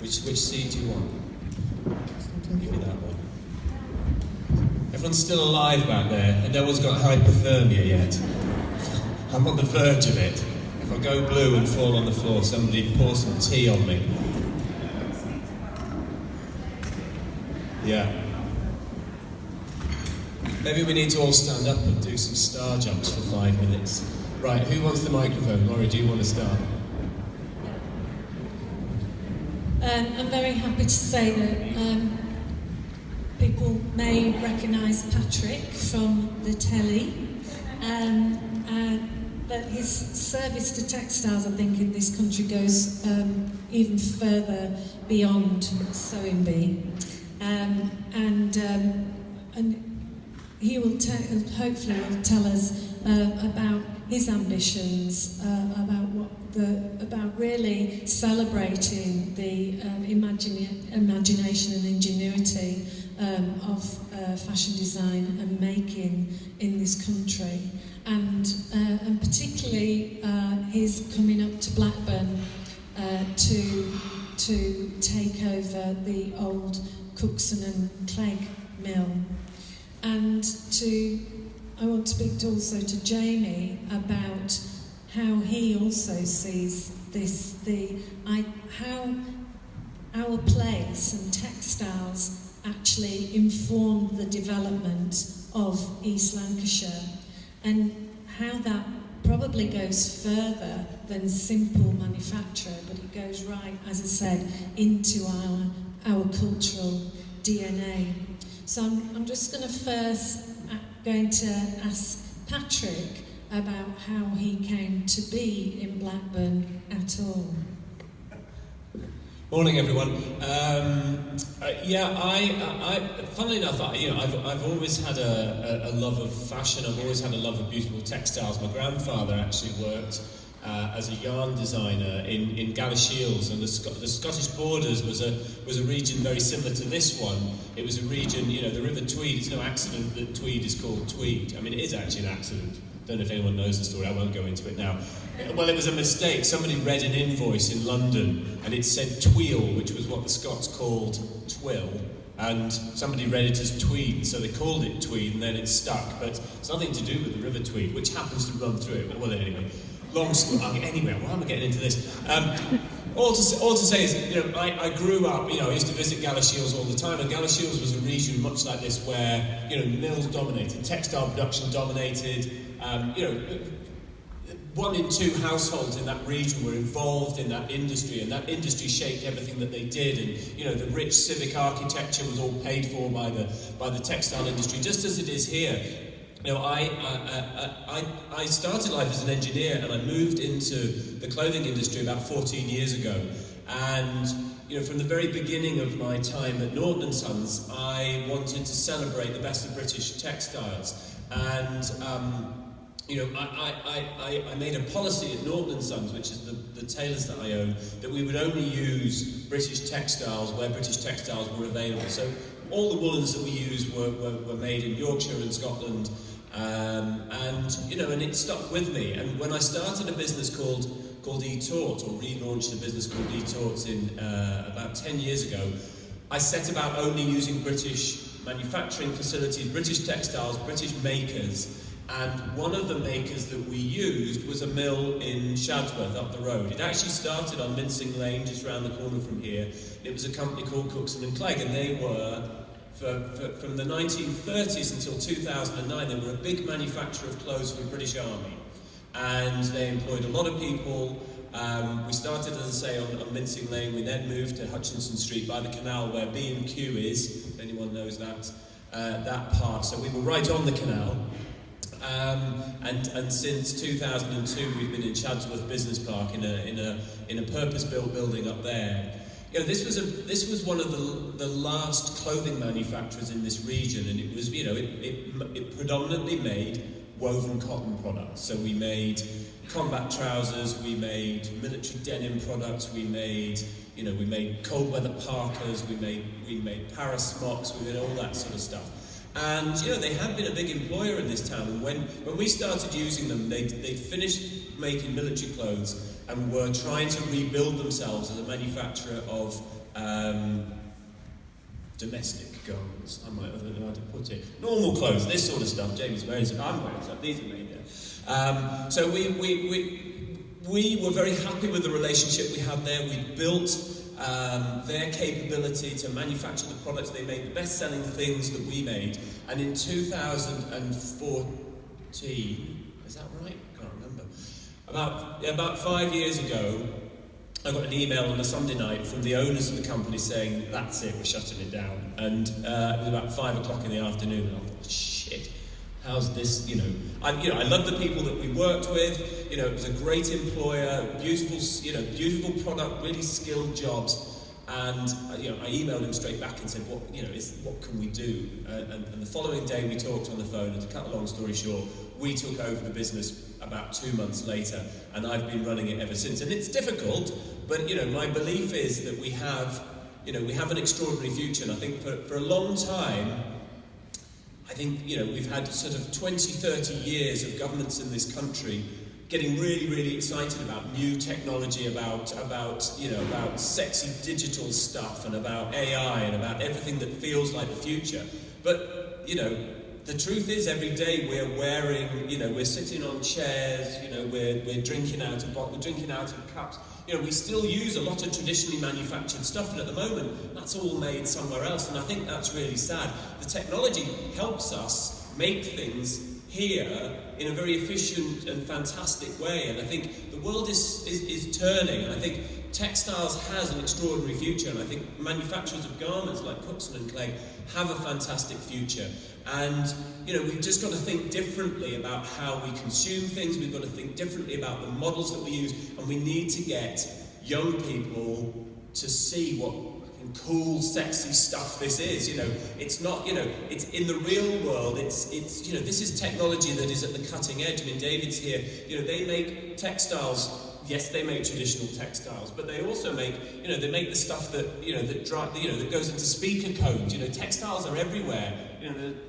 Which seat do you want? Give me that one. Everyone's still alive back there, and no one's got hypothermia yet. I'm on the verge of it. If I go blue and fall on the floor, somebody pour some tea on me. Yeah. Maybe we need to all stand up and do some star jumps for 5 minutes. Right, who wants the microphone? Laurie, do you want to start? I'm very happy to say that people may recognise Patrick from the telly, but his service to textiles, I think, in this country goes even further beyond sewing bee, and he will hopefully will tell us about his ambitions, about really celebrating the imagination and ingenuity of fashion design and making in this country, and particularly his coming up to Blackburn to take over the old Cookson and Clegg mill, and I want to speak also to Jamie about how he also sees this, how our place and textiles actually inform the development of East Lancashire, and how that probably goes further than simple manufacture, but it goes right, as I said, into our cultural DNA. So I'm just going to ask Patrick about how he came to be in Blackburn at all. Morning, everyone. Funnily enough, I've always had a love of fashion. I've always had a love of beautiful textiles. My grandfather actually worked as a yarn designer in Galashiels, and the Scottish Borders was a region very similar to this one. It was a region, the River Tweed. It's no accident that Tweed is called Tweed. I mean, it is actually an accident. I don't know if anyone knows the story. I won't go into it now. Well, it was a mistake. Somebody read an invoice in London, and it said Tweel, which was what the Scots called Twill, and somebody read it as Tweed, so they called it Tweed, and then it stuck. But it's nothing to do with the River Tweed, which happens to run through it. Well, anyway. Long story. Anyway, why am I getting into this? All to say is, I grew up. I used to visit Galashiels all the time, and Galashiels was a region much like this, where mills dominated, textile production dominated. 1 in 2 households in that region were involved in that industry, and that industry shaped everything that they did. And the rich civic architecture was all paid for by the textile industry, just as it is here. I started life as an engineer, and I moved into the clothing industry about 14 years ago. And from the very beginning of my time at Norton & Sons, I wanted to celebrate the best of British textiles. And I made a policy at Norton & Sons, which is the tailors that I own, that we would only use British textiles where British textiles were available. So all the woolens that we used were made in Yorkshire and Scotland, and it stuck with me. And when I started a business called eTaught, or relaunched a business called eTaught in about 10 years ago, I set about only using British manufacturing facilities, British textiles, British makers. And one of the makers that we used was a mill in Shadsworth up the road. It actually started on Mincing Lane, just round the corner from here. It was a company called Cookson and Clegg, and they were, from the 1930s until 2009, they were a big manufacturer of clothes for the British Army. And they employed a lot of people. We started, as I say, on Mincing Lane. We then moved to Hutchinson Street by the canal where B&Q is, if anyone knows that part. So we were right on the canal. And since 2002, we've been in Shadsworth Business Park in a purpose-built building up there. This was one of the last clothing manufacturers in this region, and it was it predominantly made woven cotton products. So we made combat trousers, we made military denim products, we made cold weather parkas, we made Paris smocks, we made all that sort of stuff. And they had been a big employer in this town, and when we started using them, they'd finished making military clothes and were trying to rebuild themselves as a manufacturer of domestic garments, I don't know how to put it. Normal clothes, this sort of stuff. Jamie's wearing some, I'm wearing some, these are made there. So we were very happy with the relationship we had there. We built their capability to manufacture the products they made, the best-selling things that we made. And in 2014, is that right? I can't remember. About 5 years ago, I got an email on a Sunday night from the owners of the company saying, that's it, we're shutting it down. And it was about 5 o'clock in the afternoon, and I thought, shit, how's this, I love the people that we worked with, it was a great employer, beautiful product, really skilled jobs. And, I emailed him straight back and said, what can we do? And the following day we talked on the phone, and to cut a long story short, we took over the business about 2 months later, and I've been running it ever since. And it's difficult, but, my belief is that we have an extraordinary future. And I think for a long time, I think, we've had sort of 20, 30 years of governments in this country getting really, really excited about new technology, about sexy digital stuff, and about AI, and about everything that feels like the future. But, the truth is, every day we're wearing, we're sitting on chairs, we're drinking out of bottles, we're drinking out of cups. We still use a lot of traditionally manufactured stuff, and at the moment, that's all made somewhere else, and I think that's really sad. The technology helps us make things here in a very efficient and fantastic way, and I think the world is turning, and I think textiles has an extraordinary future, and I think manufacturers of garments like Cookson and Clegg have a fantastic future. And we've just got to think differently about how we consume things. We've got to think differently about the models that we use, and we need to get young people to see what cool, sexy stuff this is. It's not, it's in the real world. It's this is technology that is at the cutting edge. I mean, David's here. They make textiles. Yes, they make traditional textiles, but they also make, they make the stuff that, that goes into speaker cones. Textiles are everywhere.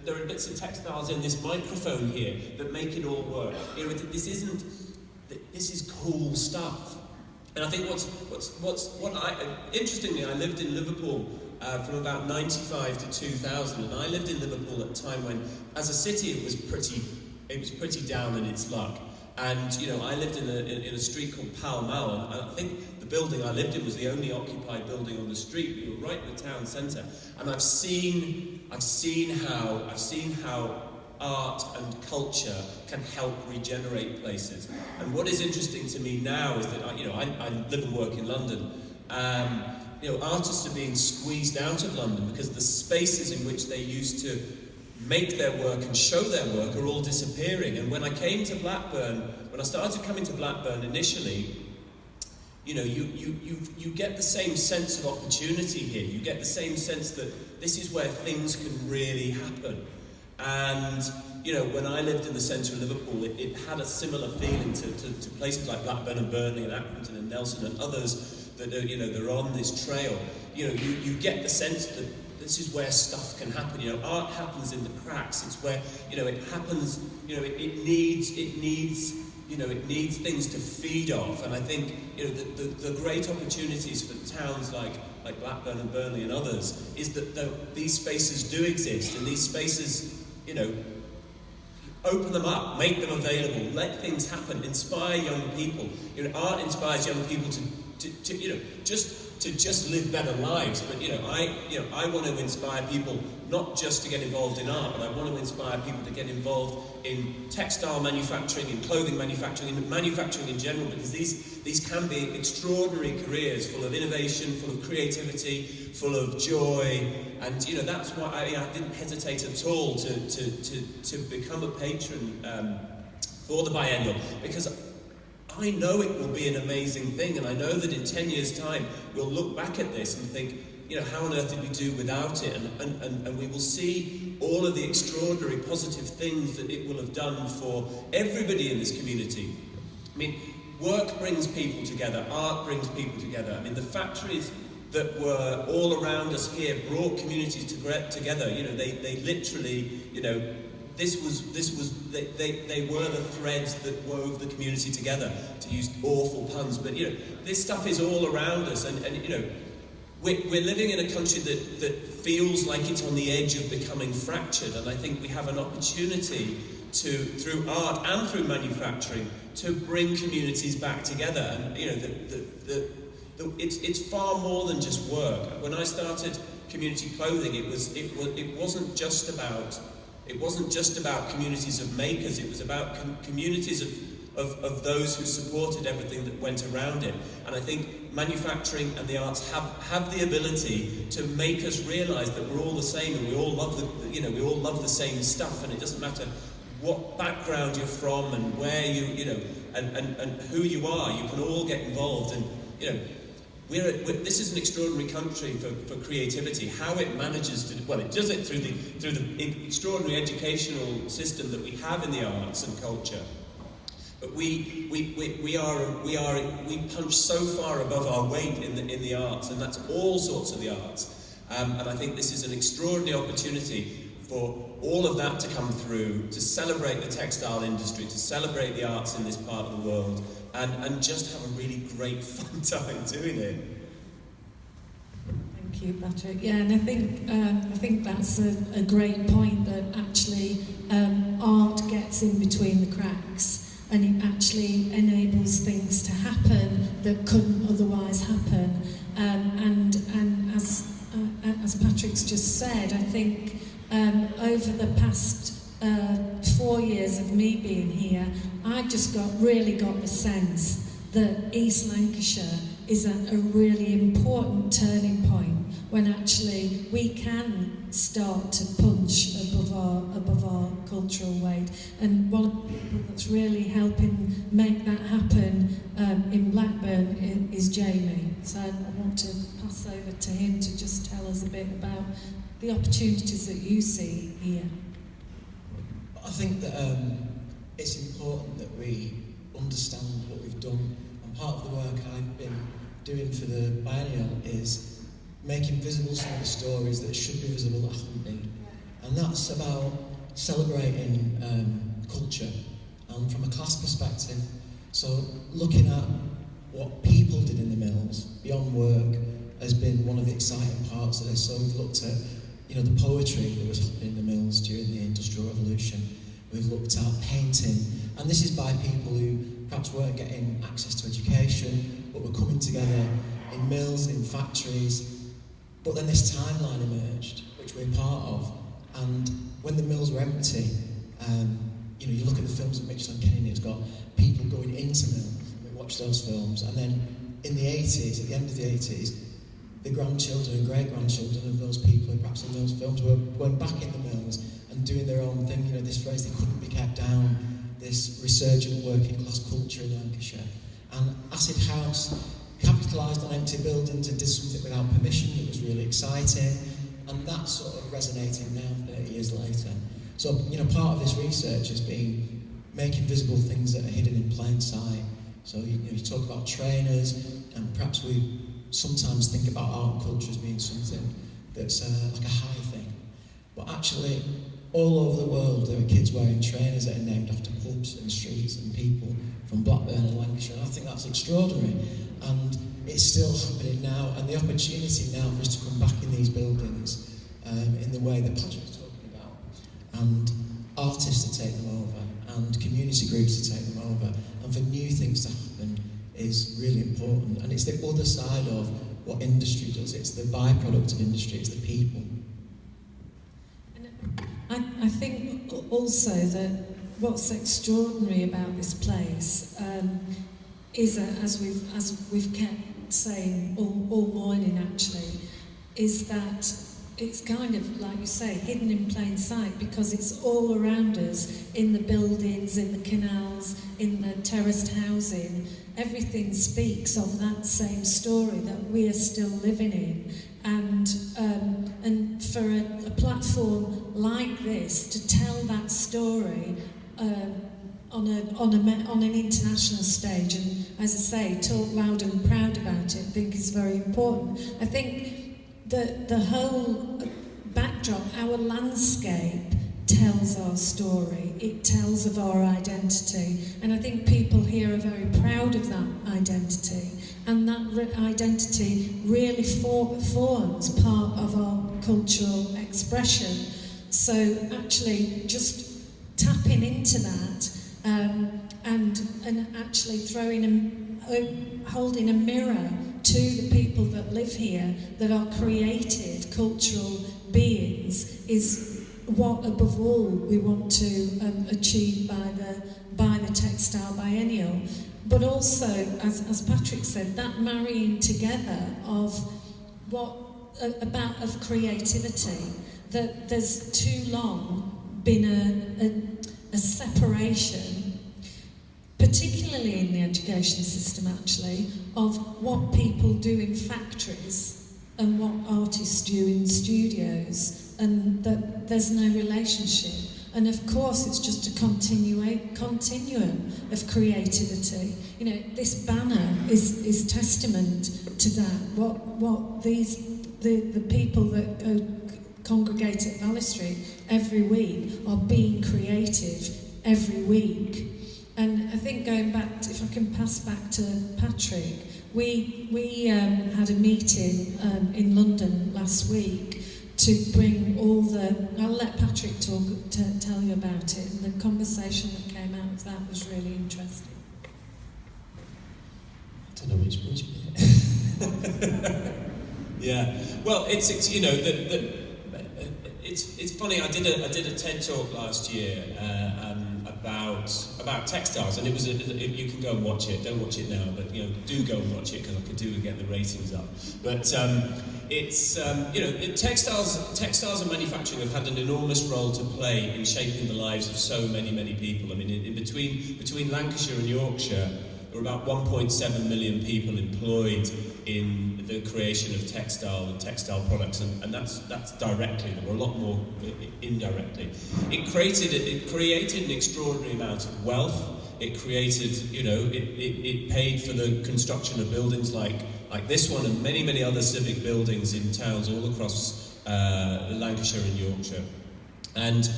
There are bits of textiles in this microphone here that make it all work. This is cool stuff. And I think interestingly, I lived in Liverpool from about 95 to 2000, and I lived in Liverpool at a time when, as a city, it was pretty down in its luck. And I lived in a street called Pall Mall, and I think the building I lived in was the only occupied building on the street. We were right in the town centre, and I've seen how art and culture can help regenerate places. And what is interesting to me now is that I live and work in London. Artists are being squeezed out of London because the spaces in which they used to make their work and show their work are all disappearing. And when I came to Blackburn, when I started coming to Blackburn initially, you get the same sense of opportunity here. You get the same sense that this is where things can really happen. And when I lived in the centre of Liverpool, it had a similar feeling to places like Blackburn and Burnley and Accrington and Nelson and others that they're on this trail. You get the sense that this is where stuff can happen. Art happens in the cracks. It's where it happens. It needs things to feed off. And I think the great opportunities for towns like Blackburn and Burnley and others is that these spaces do exist, and these spaces open them up, make them available, let things happen, inspire young people. Art inspires young people to just live better lives. But I want to inspire people not just to get involved in art, but I want to inspire people to get involved in textile manufacturing, in clothing manufacturing, in manufacturing in general, because these can be extraordinary careers full of innovation, full of creativity, full of joy. And that's why I didn't hesitate at all to become a patron for the biennial, because I know it will be an amazing thing, and I know that in 10 years' time we'll look back at this and think, how on earth did we do without it? And we will see all of the extraordinary positive things that it will have done for everybody in this community. I mean, work brings people together, art brings people together. I mean, the factories that were all around us here brought communities together. They literally, they were the threads that wove the community together, to use awful puns. But this stuff is all around us, and we're living in a country that feels like it's on the edge of becoming fractured, and I think we have an opportunity to, through art and through manufacturing, to bring communities back together. And you know, it's far more than just work. When I started Community Clothing, it wasn't just about communities of makers. It was about communities of those who supported everything that went around it. And I think manufacturing and the arts have the ability to make us realise that we're all the same, and we all love the same stuff, and it doesn't matter what background you're from and where and who you are. You can all get involved, and this is an extraordinary country for creativity. How it manages to, well, it does it through the extraordinary educational system that we have in the arts and culture. But we punch so far above our weight in the arts, and that's all sorts of the arts. And I think this is an extraordinary opportunity for all of that to come through, to celebrate the textile industry, to celebrate the arts in this part of the world, and just have a really great fun time doing it. Thank you, Patrick. Yeah, and I think that's a great point, that actually art gets in between the cracks, and it actually enables things to happen that couldn't otherwise happen. And as Patrick's just said, I think over the past 4 years of me being here, I've just really got the sense that East Lancashire is at a really important turning point, when actually we can start to punch above our cultural weight. And one of the people that's really helping make that happen in Blackburn is Jamie. So I want to pass over to him to just tell us a bit about the opportunities that you see here. I think that it's important that we understand what we've done, and part of the work I've been doing for the Biennial is making visible some of the stories that should be visible that haven't been. And that's about celebrating culture, and from a class perspective, so looking at what people did in the mills beyond work has been one of the exciting parts of this. So we've looked at the poetry that was happening in the mills during the Industrial Revolution. We've looked at painting, and this is by people who perhaps weren't getting access to education, but were coming together in mills, in factories. But then this timeline emerged, which we're part of, and when the mills were empty, you look at the films of Mitchell and Kennedy, it's got people going into mills, we watch those films, and then in the 80s, at the end of the 80s, the grandchildren and great-grandchildren of those people who perhaps in those films were back in the mills and doing their own thing. This phrase, they couldn't be kept down, this resurgent working-class culture in Lancashire. And Acid House capitalised on empty buildings and did something without permission that was really exciting, and that's sort of resonating now 30 years later. So, part of this research has been making visible things that are hidden in plain sight. So, you talk about trainers, and perhaps we sometimes think about art and culture as being something that's like a high thing. But actually, all over the world, there are kids wearing trainers that are named after pubs and streets and people from Blackburn and Lancashire. And I think that's extraordinary. And it's still happening now. And the opportunity now for us to come back in these buildings in the way that Patrick was talking about, and artists to take them over, and community groups to take them over, and for new things to happen is really important. And it's the other side of what industry does. It's the byproduct of industry, it's the people. I think also that what's extraordinary about this place is that, as we've kept saying all morning actually, is that it's kind of, like you say, hidden in plain sight, because it's all around us, in the buildings, in the canals, in the terraced housing. Everything speaks of that same story that we are still living in. And for a platform like this to tell that story on an international stage, and as I say, talk loud and proud about it, I think is very important. I think that the whole backdrop, our landscape, tells our story. It tells of our identity, and I think people here are very proud of that identity. and that identity really forms part of our cultural expression. So actually just tapping into that and actually holding a mirror to the people that live here, that are creative cultural beings, is what above all we want to achieve by the Textile Biennial. But also, as Patrick said, that marrying together of of creativity, that there's too long been a separation, particularly in the education system actually, of what people do in factories and what artists do in studios, and that there's no relationship. And of course it's just a continuum of creativity. You know, this banner is testament to that. What the people that congregate at Valley Street every week are being creative every week. And I think going back, if I can pass back to Patrick, we had a meeting in London last week to bring all I'll let Patrick tell you about it, and the conversation that came out of that was really interesting. I don't know which bit. Yeah, well, it's you know it's funny. I did a TED talk last year about textiles, and it was you can go and watch it. Don't watch it now, but you know, do go and watch it, because I could do and get the ratings up. But it's you know, textiles and manufacturing have had an enormous role to play in shaping the lives of so many people. I mean, in between Lancashire and Yorkshire, there are about 1.7 million people employed in the creation of textile products, and that's directly. There were a lot more indirectly. It created an extraordinary amount of wealth. It created, you know, it paid for the construction of buildings like this one and many other civic buildings in towns all across Lancashire and Yorkshire. And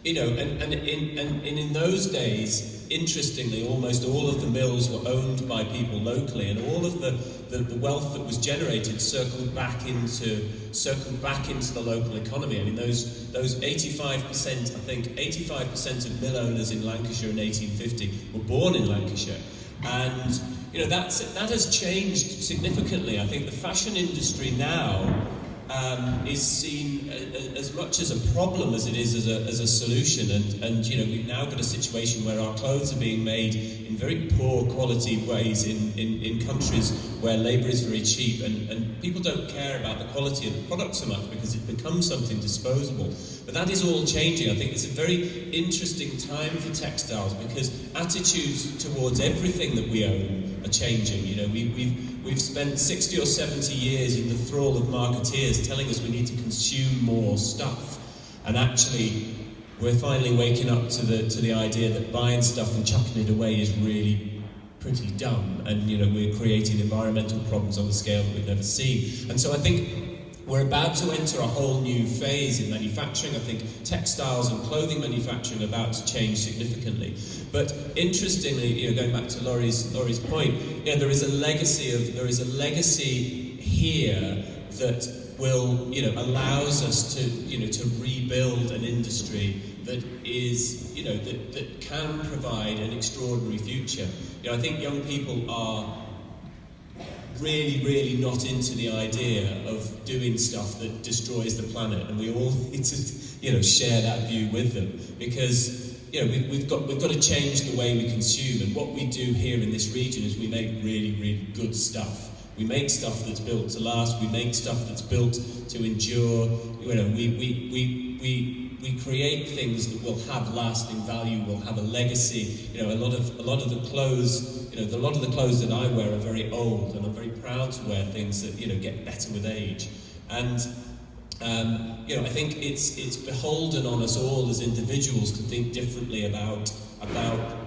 you know, and in those days, interestingly, almost all of the mills were owned by people locally, and all of the wealth that was generated circled back into the local economy. I mean, those 85%, I think 85% of mill owners in Lancashire in 1850 were born in Lancashire, and you know, that has changed significantly. I think the fashion industry now is seen as much as a problem as it is as a solution, and you know, we've now got a situation where our clothes are being made in very poor quality ways in countries where labour is very cheap, and people don't care about the quality of the product so much because it becomes something disposable. But that is all changing. I think it's a very interesting time for textiles, because attitudes towards everything that we own are changing. You know, we've spent 60 or 70 years in the thrall of marketeers telling us we need to consume more stuff, and actually we're finally waking up to the idea that buying stuff and chucking it away is really pretty dumb, and you know, we're creating environmental problems on a scale that we've never seen. And so I think we're about to enter a whole new phase in manufacturing. I think textiles and clothing manufacturing are about to change significantly. But interestingly, you know, going back to Laurie's point, you know, there is a legacy here that will, you know, allows us to, you know, to rebuild an industry that is, you know, that can provide an extraordinary future. You know, I think young people are really not into the idea of doing stuff that destroys the planet, and we all need to, you know, share that view with them, because you know, we've got to change the way we consume. And what we do here in this region is we make really good stuff. We make stuff that's built to last. We make stuff that's built to endure. You know, we create things that will have lasting value, will have a legacy. You know, a lot of the clothes, you know, a lot of the clothes that I wear are very old, and I'm very proud to wear things that, you know, get better with age. And you know, I think it's beholden on us all as individuals to think differently about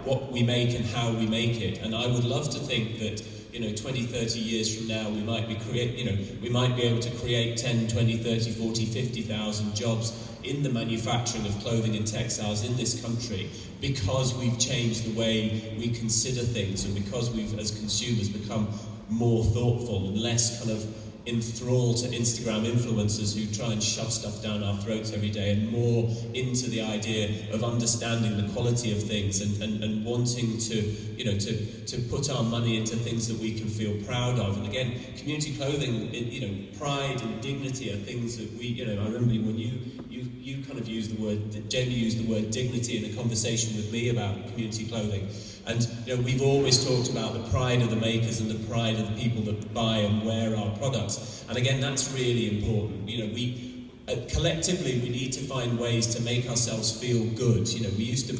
what we make and how we make it. And I would love to think that, you know, 20, 30 years from now, we might be able to create 10, 20, 30, 40, 50,000 jobs in the manufacturing of clothing and textiles in this country, because we've changed the way we consider things, and because we've, as consumers, become more thoughtful and less kind of enthralled to Instagram influencers who try and shove stuff down our throats every day, and more into the idea of understanding the quality of things and wanting to, you know, to put our money into things that we can feel proud of. And again, community clothing, you know, pride and dignity are things that we, you know, I remember when you kind of used the word, Jamie used the word dignity in a conversation with me about community clothing. And you know, we've always talked about the pride of the makers and the pride of the people that buy and wear our products. And again, that's really important. You know, we collectively we need to find ways to make ourselves feel good. You know, we used to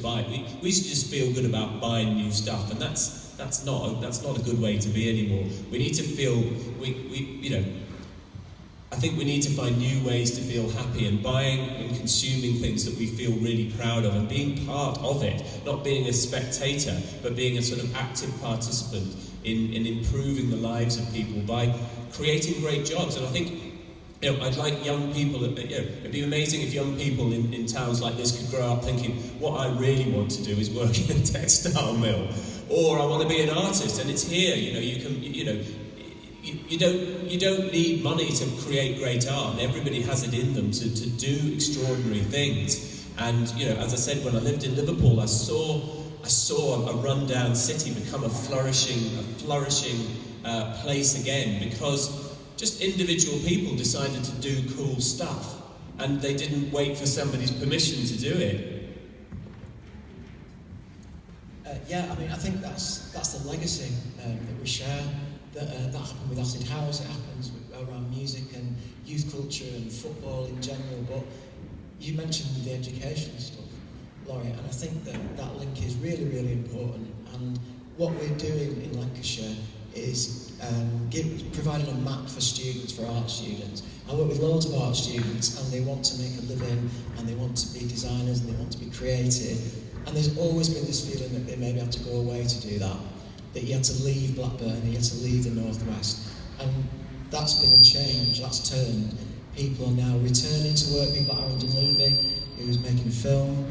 just feel good about buying new stuff, and that's not a good way to be anymore. We need to feel you know. I think we need to find new ways to feel happy, and buying and consuming things that we feel really proud of and being part of it, not being a spectator, but being a sort of active participant in improving the lives of people by creating great jobs. And I think, you know, I'd like young people, you know, it'd be amazing if young people in towns like this could grow up thinking, what I really want to do is work in a textile mill, or I want to be an artist, and it's here. You know, you can, you know, you don't need money to create great art, and everybody has it in them to do extraordinary things. And you know, as I said, when I lived in Liverpool, I saw a rundown city become a flourishing place again, because just individual people decided to do cool stuff, and they didn't wait for somebody's permission to do it. Yeah, I mean, I think that's the legacy that we share. That happened with Acid House, it happens around music and youth culture and football in general, but you mentioned the education stuff, Laurie, and I think that link is really, really important. And what we're doing in Lancashire is providing a map for students, for art students. I work with loads of art students, and they want to make a living, and they want to be designers, and they want to be creative, and there's always been this feeling that they maybe have to go away to do that. That you had to leave Blackburn, you had to leave the Northwest, and that's been a change, that's turned. People are now returning to work. People like Aaron Levy, who's making a film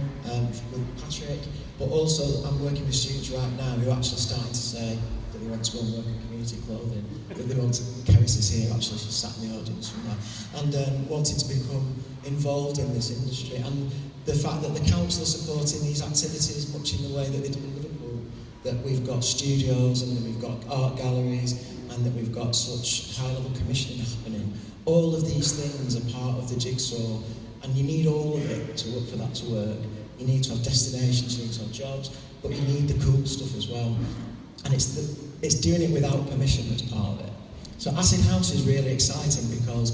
with Patron, but also I'm working with students right now who are actually starting to say that they want to go and work in community clothing, that they want to, Keris is here, actually she's sat in the audience somewhere, and wanting to become involved in this industry. And the fact that the council are supporting these activities much in the way that they do in Liverpool, that we've got studios and that we've got art galleries and that we've got such high-level commissioning happening. All of these things are part of the jigsaw, and you need all of it for that to work. You need to have destinations, you need to have jobs, but you need the cool stuff as well. And it's doing it without permission that's part of it. So Acid House is really exciting because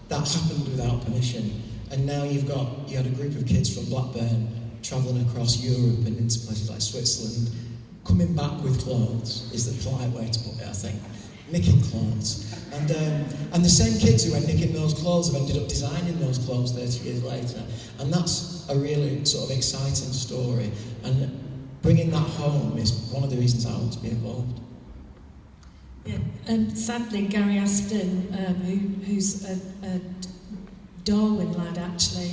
that happened without permission. And now you had a group of kids from Blackburn travelling across Europe and into places like Switzerland. Coming back with clothes is the polite way to put it, I think. Nicking clothes. And the same kids who went nicking those clothes have ended up designing those clothes 30 years later. And that's a really sort of exciting story. And bringing that home is one of the reasons I want to be involved. Yeah, and sadly, Gary Aston, who's a Darwin lad actually,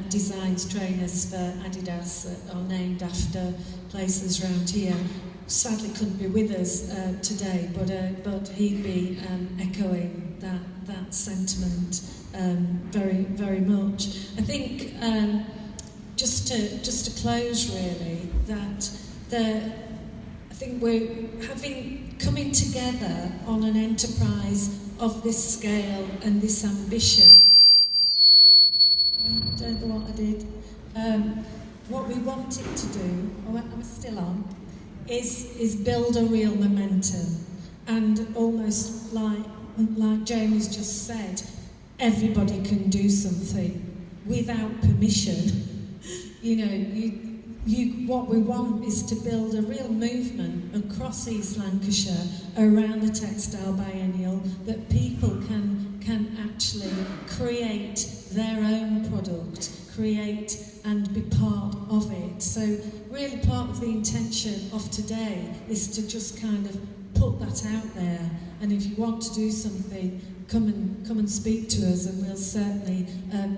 designs trainers for Adidas that are named after places around here. Sadly couldn't be with us today, but he'd be echoing that sentiment very, very much. I think just to close really, I think we're coming together on an enterprise of this scale and this ambition. I don't know what I did. What we wanted to do, I'm still on, is build a real momentum, and almost like Jamie's just said, everybody can do something without permission. You know, what we want is to build a real movement across East Lancashire around the Textile Biennial, that people can actually create their own product, create and be part of it. So really part of the intention of today is to just kind of put that out there, and if you want to do something, come and speak to us, and we'll certainly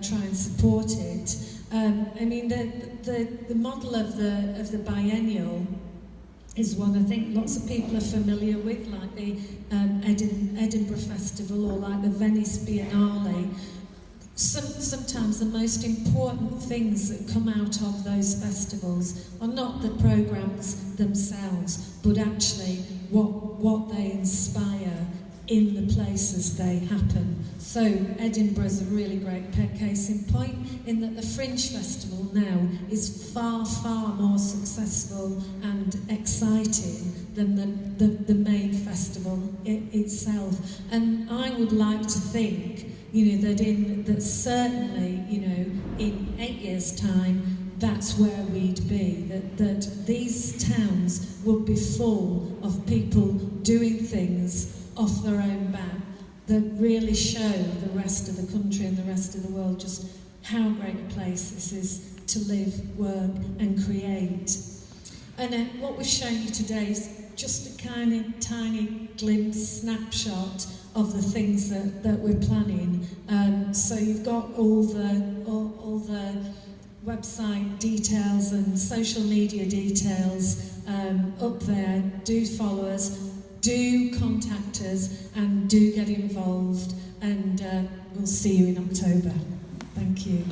try and support it. I mean, the model of the biennial is one I think lots of people are familiar with, like the Edinburgh Festival or like the Venice Biennale. Sometimes the most important things that come out of those festivals are not the programmes themselves, but actually what they inspire in the places they happen. So Edinburgh is a really great case in point, in that the Fringe Festival now is far, far more successful and exciting than the main festival itself. And I would like to think, that certainly, in 8 years' time, that's where we'd be, that these towns would be full of people doing things off their own bat that really show the rest of the country and the rest of the world just how great a place this is to live, work and create. And what we've shown you today is just a kind of tiny glimpse, snapshot of the things that we're planning. So you've got all the website details and social media details up there. Do follow us, do contact us, and do get involved. And we'll see you in October. Thank you.